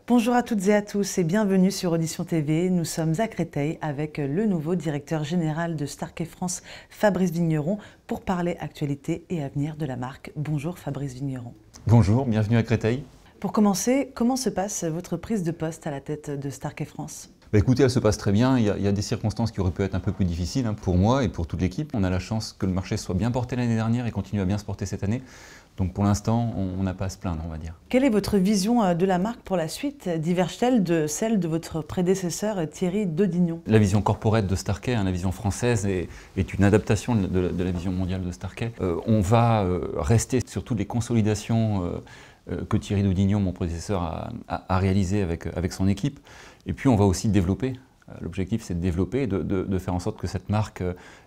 Bonjour à toutes et à tous et bienvenue sur Audition TV. Nous sommes à Créteil avec le nouveau directeur général de Starkey France, Fabrice Vigneron, pour parler actualité et avenir de la marque. Bonjour Fabrice Vigneron. Bonjour, bienvenue à Créteil. Pour commencer, comment se passe votre prise de poste à la tête de Starkey France ? Écoutez, elle se passe très bien. Il y a des circonstances qui auraient pu être un peu plus difficiles pour moi et pour toute l'équipe. On a la chance que le marché soit bien porté l'année dernière et continue à bien se porter cette année. Donc pour l'instant, on n'a pas à se plaindre, on va dire. Quelle est votre vision de la marque pour la suite? Diverge-t-elle de celle de votre prédécesseur Thierry Daudignon? La vision corporate de Starkey, la vision française, est une adaptation de la vision mondiale de Starkey. On va rester sur toutes les consolidations que Thierry Daudignon, mon prédécesseur, a réalisées avec son équipe. Et puis on va aussi développer. L'objectif, c'est de développer, de faire en sorte que cette marque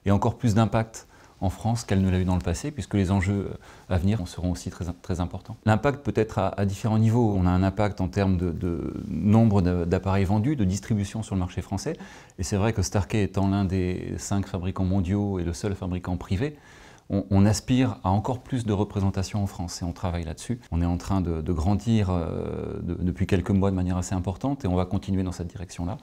ait encore plus d'impact en France qu'elle ne l'a eu dans le passé, puisque les enjeux à venir seront aussi très importants. L'impact peut être à différents niveaux. On a un impact en termes de nombre d'appareils vendus, de distribution sur le marché français. Et c'est vrai que Starkey étant l'un des 5 fabricants mondiaux et le seul fabricant privé, on aspire à encore plus de représentation en France et on travaille là-dessus. On est en train de grandir depuis quelques mois de manière assez importante et on va continuer dans cette direction-là.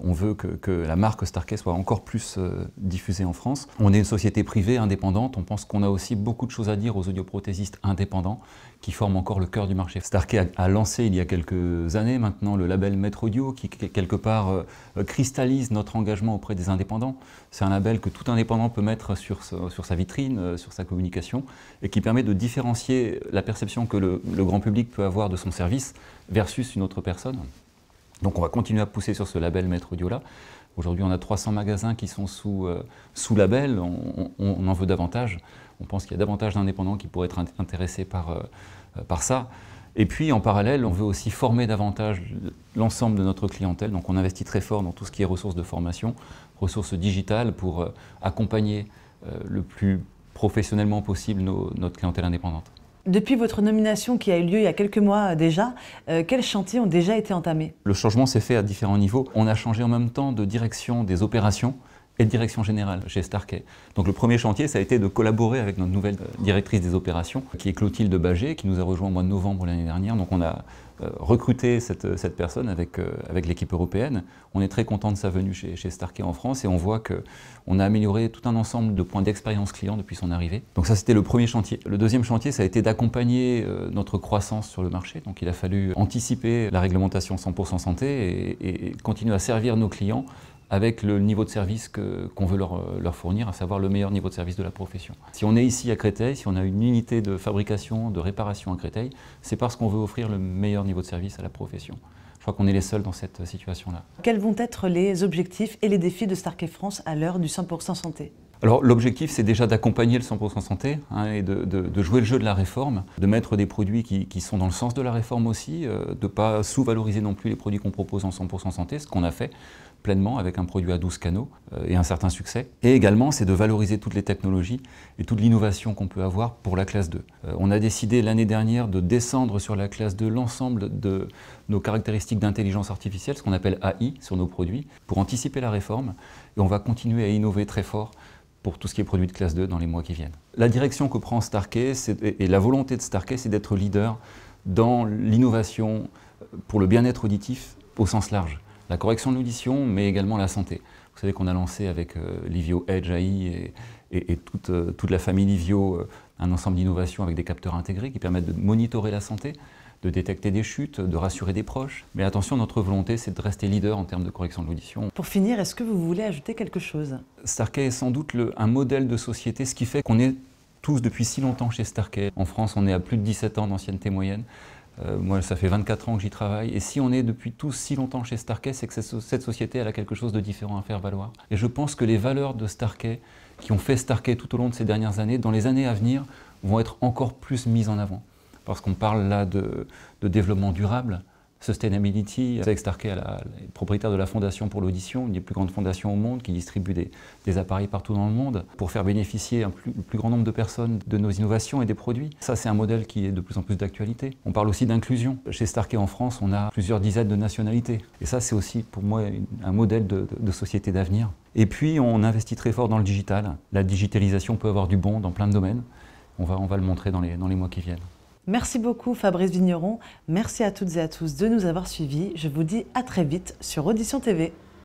On veut que la marque Starkey soit encore plus diffusée en France. On est une société privée, indépendante. On pense qu'on a aussi beaucoup de choses à dire aux audioprothésistes indépendants qui forment encore le cœur du marché. Starkey a lancé il y a quelques années maintenant le label Maître Audio qui quelque part cristallise notre engagement auprès des indépendants. C'est un label que tout indépendant peut mettre sur sa vitrine, sur sa communication et qui permet de différencier la perception que le grand public peut avoir de son service versus une autre personne. Donc on va continuer à pousser sur ce label Maître Audio-là. Aujourd'hui, on a 300 magasins qui sont sous label, on en veut davantage. On pense qu'il y a davantage d'indépendants qui pourraient être intéressés par ça. Et puis, en parallèle, on veut aussi former davantage l'ensemble de notre clientèle. Donc on investit très fort dans tout ce qui est ressources de formation, ressources digitales pour accompagner le plus professionnellement possible notre clientèle indépendante. Depuis votre nomination qui a eu lieu il y a quelques mois déjà, quels chantiers ont déjà été entamés? Le changement s'est fait à différents niveaux. On a changé en même temps de direction des opérations et de direction générale chez Starkey. Donc le premier chantier, ça a été de collaborer avec notre nouvelle directrice des opérations, qui est Clotilde Baget, qui nous a rejoint au mois de novembre l'année dernière. Donc on a recruté cette personne avec l'équipe européenne. On est très content de sa venue chez Starkey en France et on voit qu'on a amélioré tout un ensemble de points d'expérience client depuis son arrivée. Donc ça, c'était le premier chantier. Le deuxième chantier, ça a été d'accompagner notre croissance sur le marché. Donc il a fallu anticiper la réglementation 100% santé et continuer à servir nos clients avec le niveau de service qu'on veut leur fournir, à savoir le meilleur niveau de service de la profession. Si on est ici à Créteil, si on a une unité de fabrication, de réparation à Créteil, c'est parce qu'on veut offrir le meilleur niveau de service à la profession. Je crois qu'on est les seuls dans cette situation-là. Quels vont être les objectifs et les défis de Starkey France à l'heure du 100% santé? Alors l'objectif, c'est déjà d'accompagner le 100% santé et de jouer le jeu de la réforme, de mettre des produits qui sont dans le sens de la réforme aussi, de ne pas sous-valoriser non plus les produits qu'on propose en 100% santé, ce qu'on a fait pleinement avec un produit à 12 canaux et un certain succès. Et également, c'est de valoriser toutes les technologies et toute l'innovation qu'on peut avoir pour la classe 2. On a décidé l'année dernière de descendre sur la classe 2 l'ensemble de nos caractéristiques d'intelligence artificielle, ce qu'on appelle AI, sur nos produits, pour anticiper la réforme. Et on va continuer à innover très fort pour tout ce qui est produit de classe 2 dans les mois qui viennent. La direction que prend Starkey et la volonté de Starkey, c'est d'être leader dans l'innovation pour le bien-être auditif au sens large. La correction de l'audition, mais également la santé. Vous savez qu'on a lancé avec Livio Edge AI et toute la famille Livio un ensemble d'innovations avec des capteurs intégrés qui permettent de monitorer la santé, de détecter des chutes, de rassurer des proches. Mais attention, notre volonté, c'est de rester leader en termes de correction de l'audition. Pour finir, est-ce que vous voulez ajouter quelque chose? Starkey est sans doute un modèle de société, ce qui fait qu'on est tous depuis si longtemps chez Starkey. En France, on est à plus de 17 ans d'ancienneté moyenne. Moi, ça fait 24 ans que j'y travaille. Et si on est depuis tous si longtemps chez Starkey, c'est que cette société elle a quelque chose de différent à faire valoir. Et je pense que les valeurs de Starkey, qui ont fait Starkey tout au long de ces dernières années, dans les années à venir, vont être encore plus mises en avant. Parce qu'on parle là de développement durable, Sustainability. Vous savez que Starkey est propriétaire de la Fondation pour l'audition, une des plus grandes fondations au monde qui distribue des appareils partout dans le monde pour faire bénéficier le plus grand nombre de personnes de nos innovations et des produits. Ça, c'est un modèle qui est de plus en plus d'actualité. On parle aussi d'inclusion. Chez Starkey en France, on a plusieurs dizaines de nationalités. Et ça, c'est aussi pour moi un modèle de société d'avenir. Et puis, on investit très fort dans le digital. La digitalisation peut avoir du bon dans plein de domaines. on va le montrer dans les mois qui viennent. Merci beaucoup Fabrice Vigneron, merci à toutes et à tous de nous avoir suivis. Je vous dis à très vite sur Audition TV.